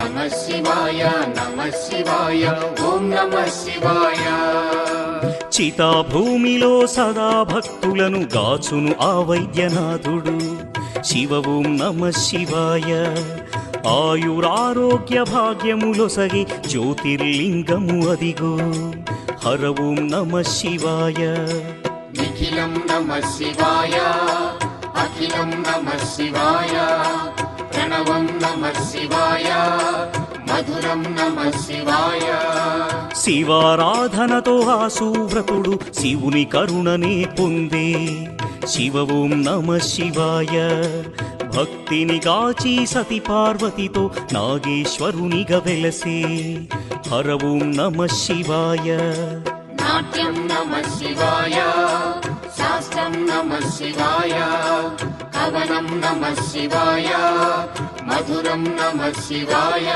నమః శివాయ నమః శివాయ ఓం నమః శివాయ. చితాభూమిలో సదా భక్తులను గాచును ఆ వైద్యనాథుడు. శివ ఓం నమః శివాయ. ఆయురారోగ్య భాగ్యములొసగి జ్యోతిర్లింగము అదిగో. హర ఓం నమః శివాయ. నిఖిలం నమః శివాయ అఖిలం నమః శివాయ. ప్రణవం నమః శివాయ మధురం నమః శివాయ. శివారాధనతో ఆ సువ్రతుడు శివుని కరుణనే పొందే. శివ ఓం నమః శివాయ. భక్తిని గాచి సతి పార్వతితో నాగేశ్వరునిగా వెలసే. హర ఓం నమః శివాయ. నాట్యం నమః శివాయ శాస్త్రం నమః శివాయ. కవనం నమః శివాయ మధురం నమః శివాయ.